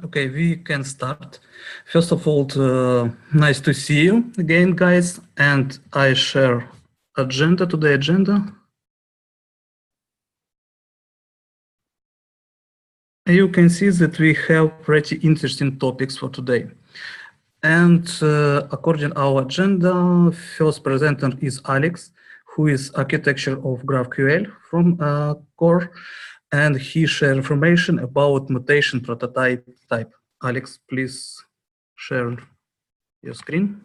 Okay, we can start. First of all, nice to see you again, guys. And I share agenda today. You can see that we have pretty interesting topics for today. And according to our agenda, first presenter is Alex, who is architecture of GraphQL from core, and he share information about mutation prototype type. Alex, please share your screen.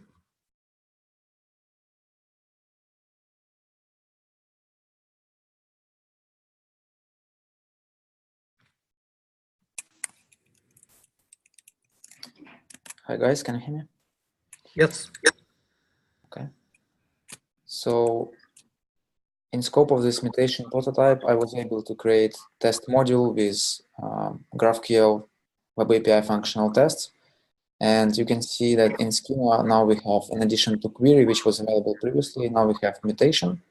Hi guys, can you hear me? Yes. Okay. So in scope of this mutation prototype, I was able to create test module with GraphQL Web API functional tests. And you can see that in schema now we have, in addition to query, which was available previously, now we have mutation.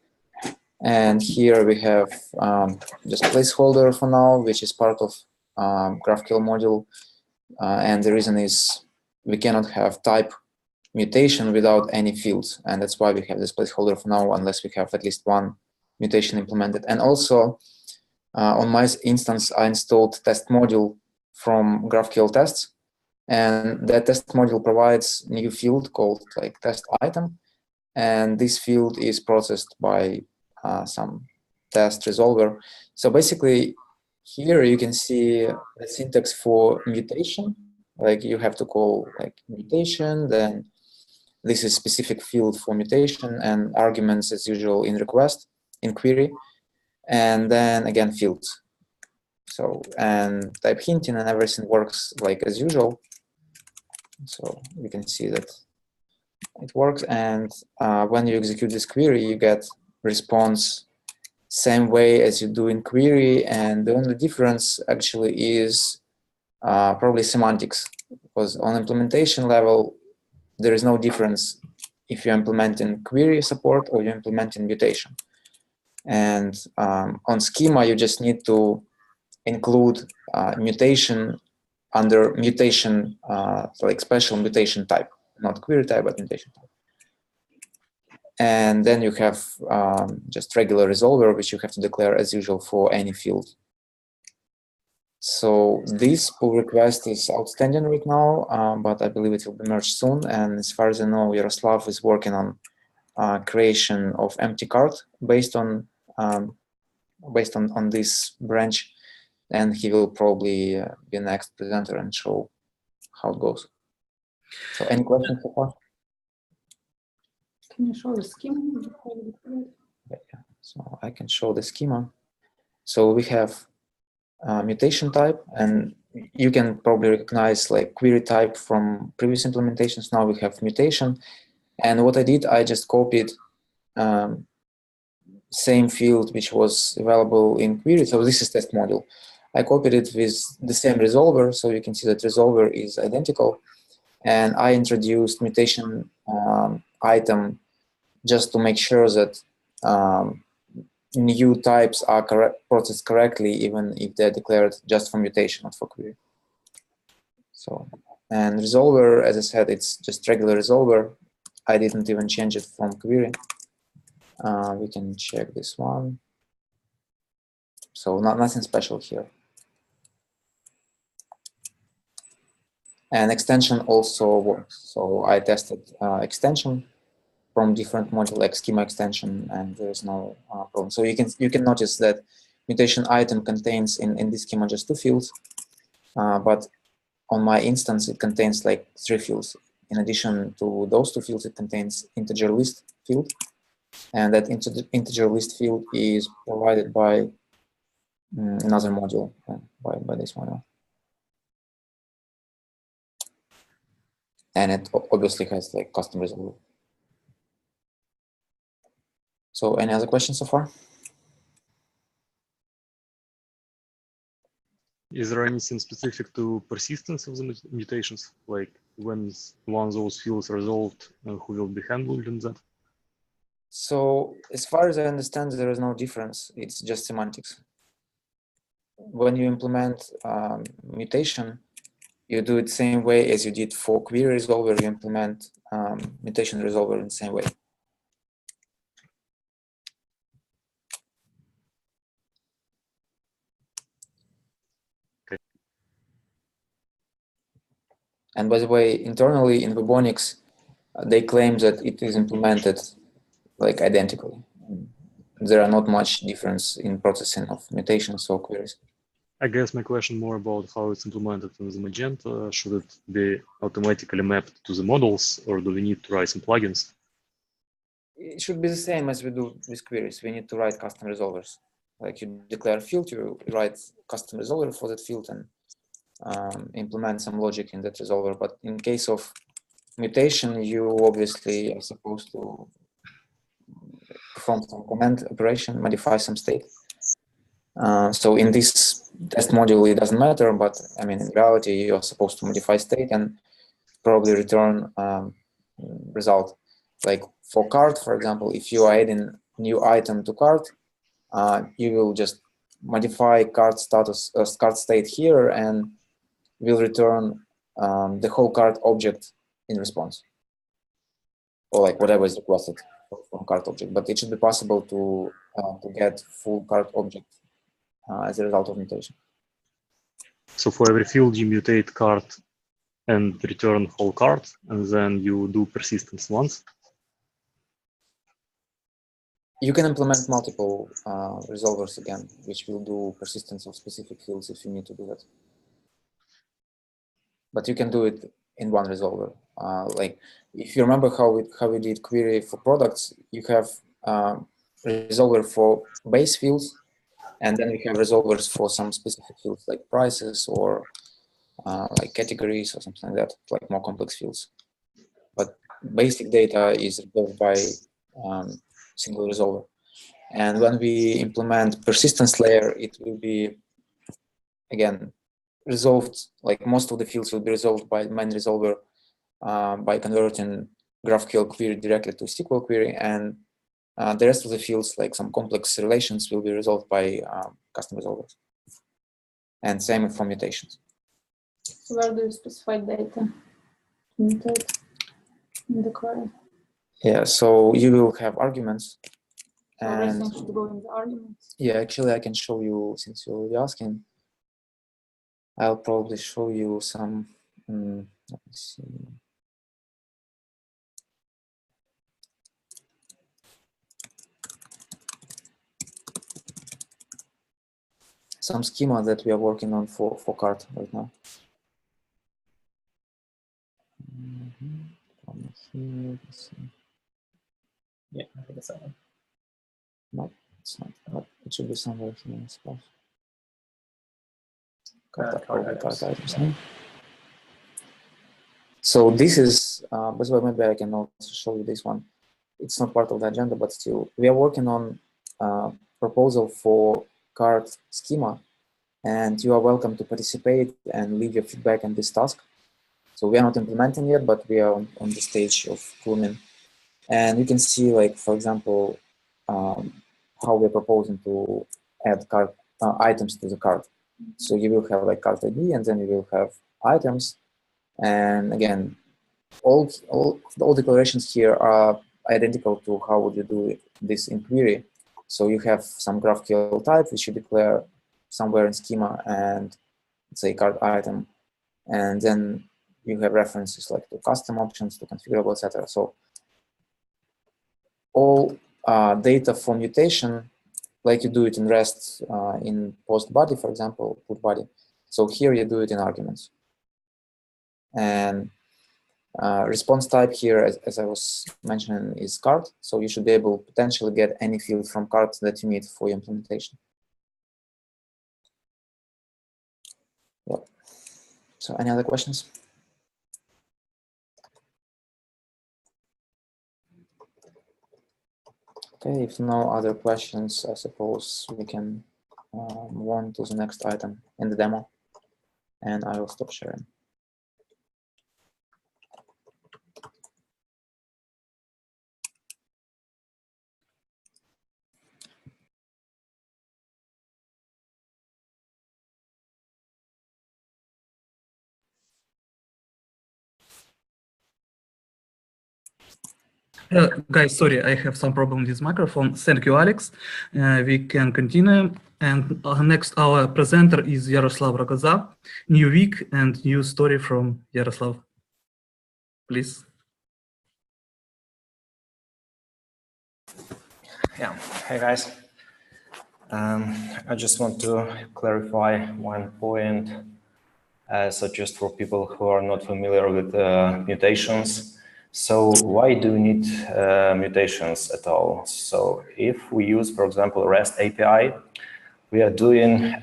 And here we have just placeholder for now, which is part of GraphQL module. And the reason is we cannot have type mutation without any fields. And that's why we have this placeholder for now, unless we have at least one mutation implemented. And also on my instance, I installed test module from GraphQL tests. And that test module provides new field called like test item. And this field is processed by some test resolver. So basically here you can see the syntax for mutation. Like you have to call like mutation, then this is specific field for mutation and arguments as usual in request, in query, and then again fields. So, and type hinting and everything works like as usual. So you can see that it works. And when you execute this query, you get response same way as you do in query. And the only difference actually is probably semantics, because on implementation level, there is no difference if you're implementing query support or you're implementing mutation. And on schema, you just need to include mutation under mutation, like special mutation type, not query type, but mutation type. And then you have just regular resolver, which you have to declare as usual for any field. So this pull request is outstanding right now, but I believe it will be merged soon. And as far as I know, Yaroslav is working on creation of empty cart based on this branch, and he will probably be next presenter and show how it goes. So any questions so far? Can you show the schema? Yeah, so I can show the schema. So we have mutation type, and you can probably recognize like query type from previous implementations. Now we have mutation. And what I did, I just copied same field which was available in query. So this is test module. I copied it with the same resolver, so you can see that resolver is identical. And I introduced mutation item just to make sure that new types are processed correctly, even if they're declared just for mutation, not for query. So, and resolver, as I said, it's just regular resolver. I didn't even change it from query. We can check this one. So nothing special here. And extension also works. So I tested extension from different modules like schema extension, and there's no problem. So you can notice that mutation item contains in this schema just 2 fields, but on my instance it contains like 3 fields. In addition to those 2 fields, it contains integer list field, and that integer list field is provided by another module, by this module. And it obviously has like custom resolver. So any other questions so far? Is there anything specific to persistence of the mutations? Like when one of those fields resolved, who will be handling that? So as far as I understand, there is no difference. It's just semantics. When you implement mutation, you do it the same way as you did for query resolver. You implement mutation resolver in the same way. Okay. And by the way, internally in Webonics, they claim that it is implemented like identically. There are not much difference in processing of mutations or queries. I guess my question more about how it's implemented in the Magento. Should it be automatically mapped to the models, or do we need to write some plugins? It should be the same as we do with queries. We need to write custom resolvers. Like you declare a field, you write custom resolver for that field and implement some logic in that resolver. But in case of mutation, you obviously are supposed to perform some command operation, modify some state. So in this test module, it doesn't matter, but I mean, in reality, you're supposed to modify state and probably return result. Like for cart, for example, if you are adding new item to cart, you will just modify cart status, cart state here, and will return the whole cart object in response, or like whatever is requested from cart object. But it should be possible to get full cart object as a result of mutation. So for every field, you mutate cart and return whole cart, and then you do persistence once. You can implement multiple resolvers again, which will do persistence of specific fields if you need to do that. But you can do it in one resolver. Like if you remember how we did query for products, you have resolver for base fields, and then we have resolvers for some specific fields like prices or like categories or something like that, like more complex fields. But basic data is resolved by single resolver. And when we implement persistence layer, it will be, again, resolved, like most of the fields will be resolved by main resolver by converting GraphQL query directly to SQL query, and the rest of the fields, like some complex relations, will be resolved by custom resolvers. And same for mutations. So where do you specify data to mutate in the query? Yeah, so you will have arguments. So everything should go in the arguments. Yeah, actually, I can show you, since you're already asking, I'll probably show you some, let me see. Some schema that we are working on for cart right now. Here, let's see. Yeah, I think it's that one. No, it's not. But it should be somewhere here, I suppose. Cart items. Yeah. So this is, by the way, maybe I can also show you this one. It's not part of the agenda, but still, we are working on proposal for cart schema, and you are welcome to participate and leave your feedback on this task. So we are not implementing yet, but we are on the stage of grooming. And you can see, like, for example, how we're proposing to add cart items to the cart. So you will have like cart ID, and then you will have items. And again, all declarations here are identical to how would you do this in query. So you have some GraphQL type, which you declare somewhere in schema, and it's a cart item. And then you have references like to custom options, to configurable, etc. So all data for mutation, like you do it in REST in post body, for example, put body. So here you do it in arguments. And response type here, as I was mentioning, is cart. So you should be able to potentially get any field from cart that you need for your implementation. Yep. So any other questions? Okay, if no other questions, I suppose we can move on to the next item in the demo, and I will stop sharing. Guys, sorry, I have some problem with microphone. Thank you, Alex. We can continue. And next, our presenter is Yaroslav Rogoza. New week and new story from Yaroslav. Please. Yeah, hey guys. I just want to clarify one point. So just for people who are not familiar with mutations. So why do we need mutations at all? So if we use, for example, REST API, we are doing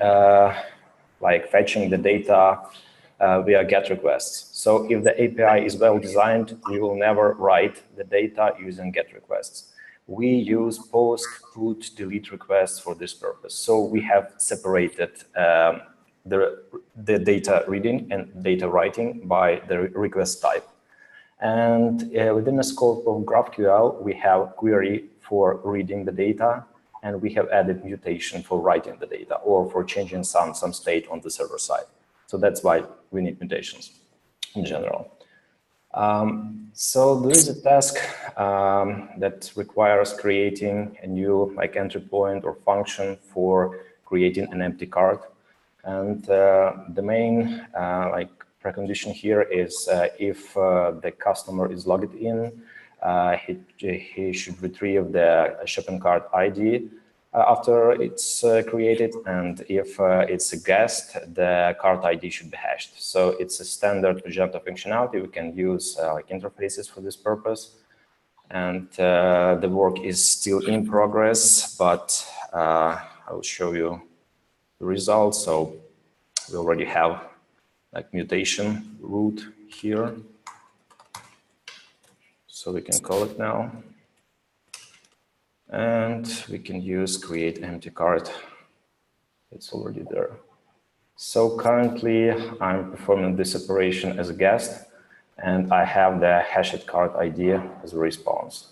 like fetching the data via GET requests. So if the API is well designed, we will never write the data using GET requests. We use post, put, delete requests for this purpose. So we have separated the data reading and data writing by the request type. And within the scope of GraphQL, we have query for reading the data, and we have added mutation for writing the data or for changing some state on the server side. So that's why we need mutations in general. So there is a task that requires creating a new like entry point or function for creating an empty card. And the main like precondition here is if the customer is logged in, he should retrieve the shopping cart ID after it's created, and if it's a guest, the cart ID should be hashed. So it's a standard Magento functionality. We can use like interfaces for this purpose, and the work is still in progress, but I will show you the results. So we already have like mutation root here, so we can call it now. And we can use create empty card. It's already there. So currently I'm performing this operation as a guest, and I have the hashed card ID as a response.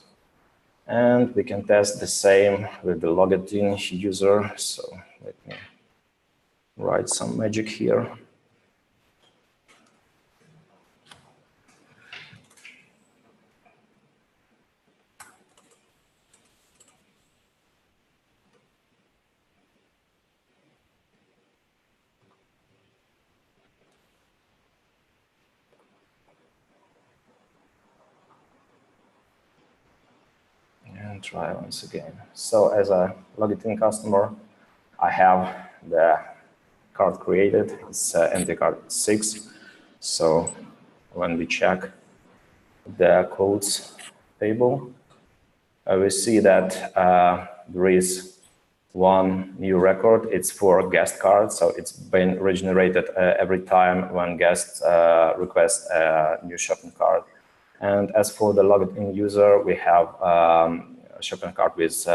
And we can test the same with the logged in user. So let me write some magic here. And try once again. So as a logged in customer, I have the card created. It's empty card 6. So when we check the codes table, we see that there is one new record. It's for guest card, so it's been regenerated every time when guests request a new shopping cart. And as for the logged in user, we have a shopping cart with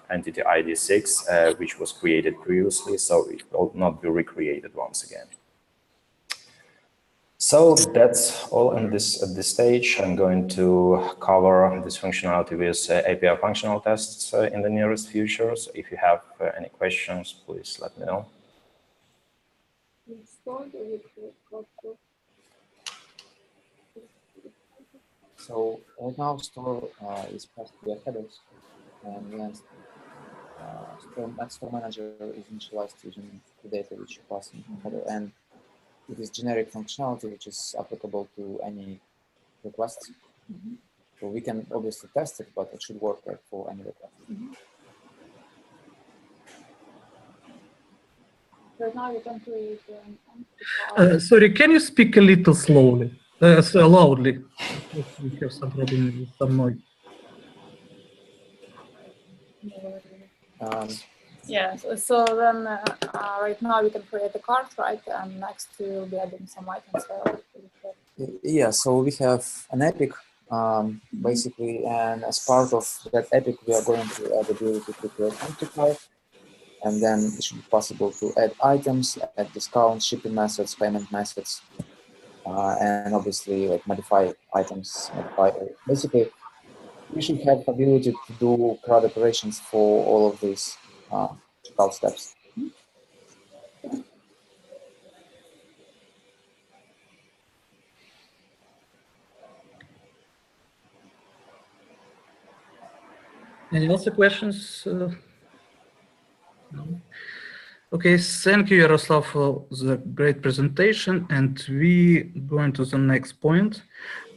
entity ID 6, which was created previously, so it will not be recreated once again. So that's all at this stage. I'm going to cover this functionality with API functional tests in the nearest future. So if you have any questions, please let me know. So right now store is passed via headers, and then store manager is initialized using the data which you pass in header, and it is generic functionality which is applicable to any requests. So we can obviously test it, but it should work like for any request. Right now you can create an empty card. Sorry, can you speak a little slowly, so loudly? We have some problem with some noise. Yeah, so then right now we can create a card, right? And next we will be adding some items. Yeah, so we have an epic basically, and as part of that epic, we are going to add the ability to create empty card, and then it should be possible to add items, add discounts, shipping methods, payment methods, and obviously like modify items, basically we should have ability to do CRUD operations for all of these checkout steps. Any other questions? No? Okay, thank you, Yaroslav, for the great presentation, and we going to the next point.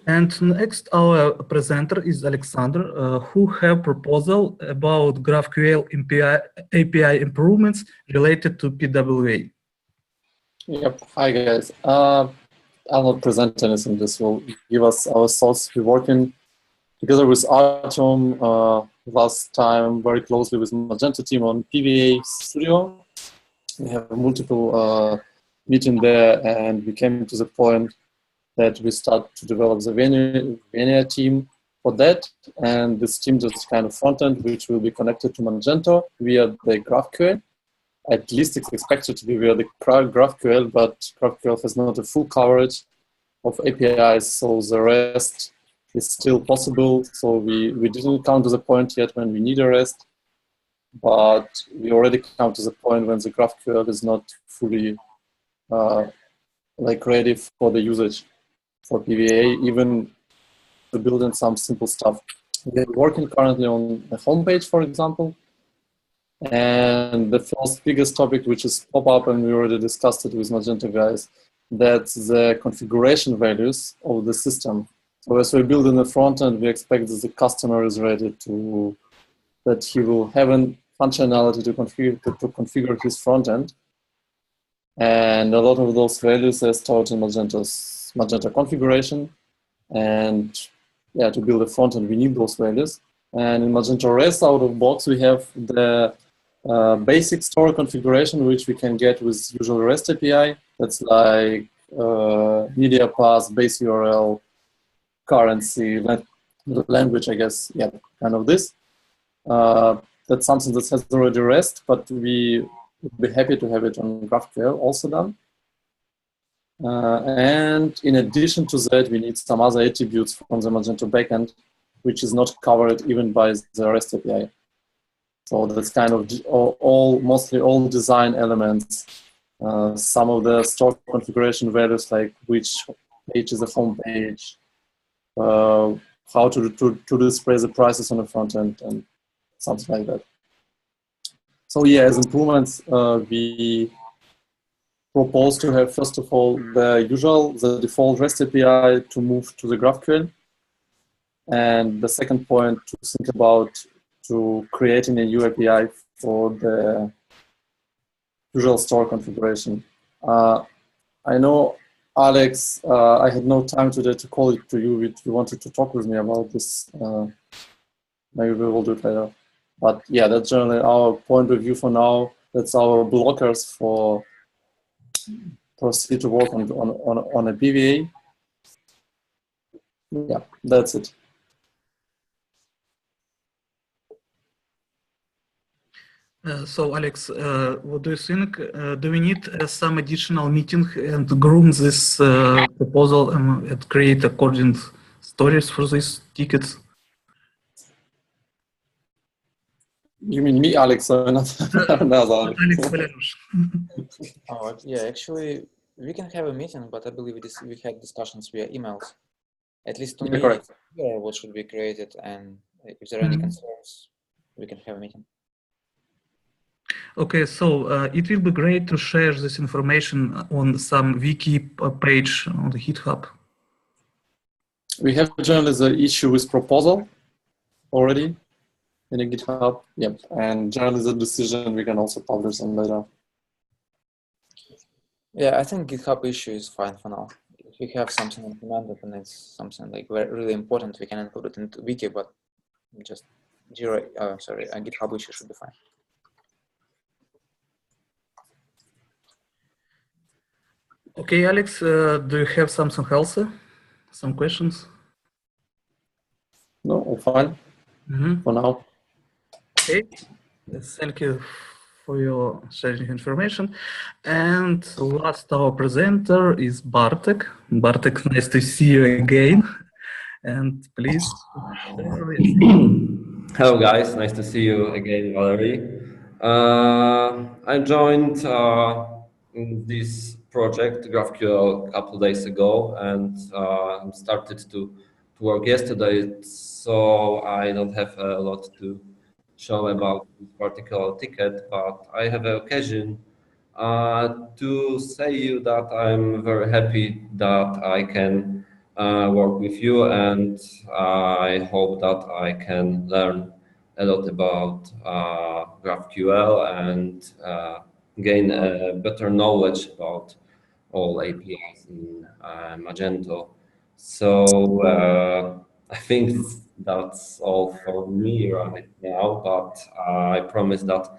And next, our presenter is Alexander, who have proposal about GraphQL API improvements related to PWA. Yep. Hi, guys. I'll not present anything. This will give us our thoughts. We're working together with Artem last time very closely with Magento team on PWA Studio. We have multiple meeting there, and we came to the point that we start to develop the Venia team for that. And this team is kind of front end, which will be connected to Magento via the GraphQL. At least it's expected to be via the GraphQL, but GraphQL has not a full coverage of APIs, so the rest is still possible. So we didn't come to the point yet when we need a REST, but we already come to the point when the GraphQL is not fully like ready for the usage for PWA, even to build in some simple stuff. We're working currently on a homepage, for example. And the first biggest topic, which is pop-up, and we already discussed it with Magento guys, that's the configuration values of the system. So as we build in the front end, we expect that the customer is ready to, that he will have a functionality to configure his front end. And a lot of those values are stored in Magento configuration. And yeah, to build a front end, we need those values. And in Magento REST out of box, we have the basic store configuration, which we can get with usual REST API. That's like media path, base URL, currency, language, I guess. Yeah, kind of this. That's something that has already REST, but we would be happy to have it on GraphQL also done. And in addition to that, we need some other attributes from the Magento backend, which is not covered even by the REST API. So that's kind of mostly all design elements. Some of the store configuration values, like which page is the home page, how to display the prices on the front end, and something like that. So yeah, as improvements, we propose to have, first of all, the default REST API to move to the GraphQL. And the second point, to think about to creating a new API for the usual store configuration. I know, Alex, I had no time today to call it to you if you wanted to talk with me about this. Maybe we will do it later. But yeah, that's generally our point of view for now. That's our blockers for proceed to work on a PWA. Yeah, that's it. So, Alex, what do you think? Do we need some additional meeting and groom this proposal and create according stories for these tickets? You mean me, Alex, or not? Alex Valerius. Oh, yeah, actually, we can have a meeting, but I believe we had discussions via emails. At least to me, correct. it's clear what should be created, and if there are any concerns, we can have a meeting. Okay, so it will be great to share this information on some wiki page on the GitHub. We have generally the issue with proposal already in a GitHub. Yep, and generally the decision we can also publish them later. Yeah, I think GitHub issue is fine for now. If we have something implemented and it's something like really important, we can include it into wiki, but just a GitHub issue should be fine. Okay, Alex, do you have something else? Some questions? No, all fine for now. Okay, thank you for your sharing information. And last, our presenter is Bartek. Bartek, nice to see you again. And please share it. Hello guys, nice to see you again, Valerie. I joined this project, GraphQL, a couple of days ago and started to work yesterday, so I don't have a lot to show about this particular ticket, but I have an occasion to say you that I'm very happy that I can work with you, and I hope that I can learn a lot about GraphQL and gain better knowledge about all APIs in Magento. So I think that's all for me right now, but I promise that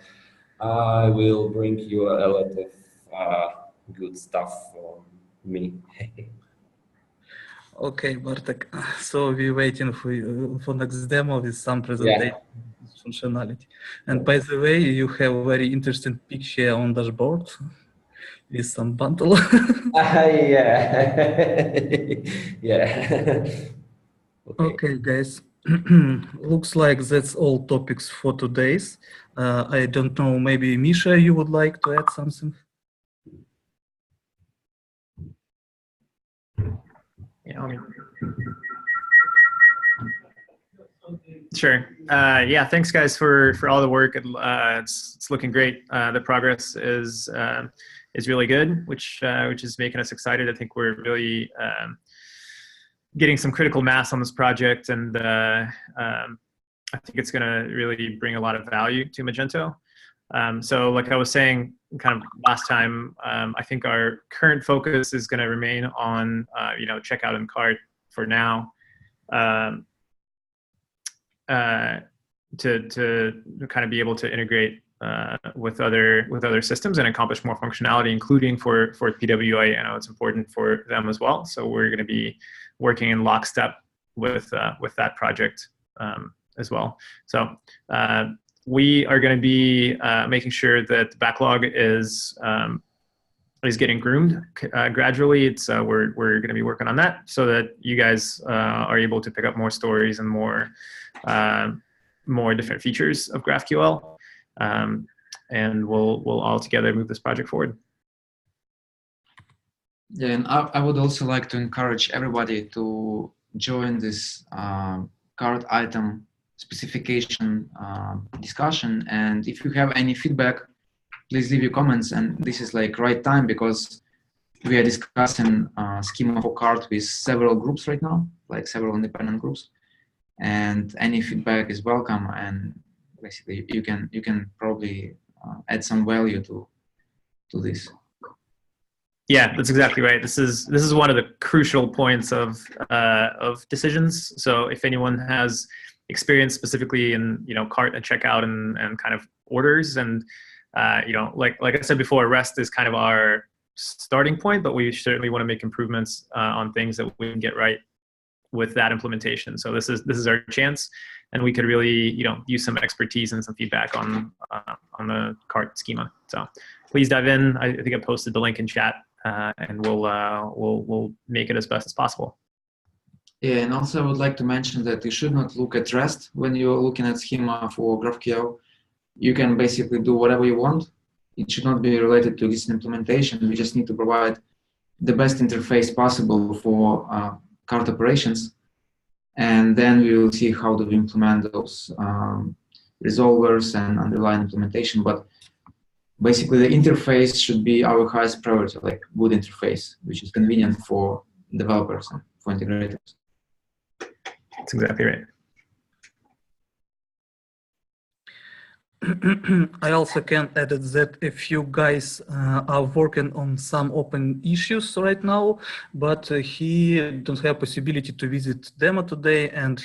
I will bring you a lot of good stuff for me. Okay, Bartek. So we're waiting for next demo with some presentation functionality. And by the way, you have a very interesting picture on dashboard with some bundle. Yeah. Yeah. Okay, guys. Looks like that's all topics for today's. I don't know, maybe Misha, you would like to add something? Yeah, sure. Yeah, thanks guys for all the work. It's looking great. The progress is really good, which is making us excited. I think we're really getting some critical mass on this project, and I think it's going to really bring a lot of value to Magento. So like I was saying kind of last time, I think our current focus is going to remain on checkout and cart for now, to kind of be able to integrate with other systems and accomplish more functionality, including for PWA. I know it's important for them as well. So we're going to be working in lockstep with that project as well. So we are going to be making sure that the backlog is getting groomed gradually. It's we're going to be working on that so that you guys are able to pick up more stories and more different features of GraphQL, and we'll all together move this project forward. Yeah, and I would also like to encourage everybody to join this card item specification discussion. And if you have any feedback, please leave your comments. And this is like right time because we are discussing schema for card with several groups right now, like several independent groups. And any feedback is welcome. And basically, you can probably add some value to this. Yeah, that's exactly right. This is one of the crucial points of decisions. So if anyone has experience specifically in cart and checkout and kind of orders, and like I said before, REST is kind of our starting point, but we certainly want to make improvements on things that we can get right with that implementation. So this is our chance, and we could really use some expertise and some feedback on the cart schema. So please dive in. I think I posted the link in chat. And we'll make it as best as possible. Yeah, and also I would like to mention that you should not look at REST when you're looking at schema for GraphQL. You can basically do whatever you want. It should not be related to this implementation. We just need to provide the best interface possible for cart operations, and then we will see how to implement those resolvers and underlying implementation. But basically, the interface should be our highest priority, like good interface, which is convenient for developers and for integrators. That's exactly right. I also can add that if you guys are working on some open issues right now, but he don't have possibility to visit demo today, and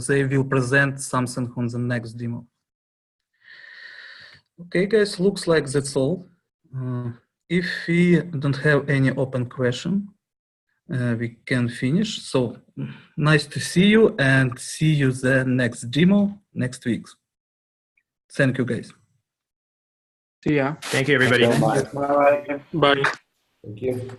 they will present something on the next demo. Okay, guys, looks like that's all. If we don't have any open question, we can finish. So nice to see you, and see you the next demo next week. Thank you, guys. See ya. Thank you, everybody. Bye. Bye. Thank you.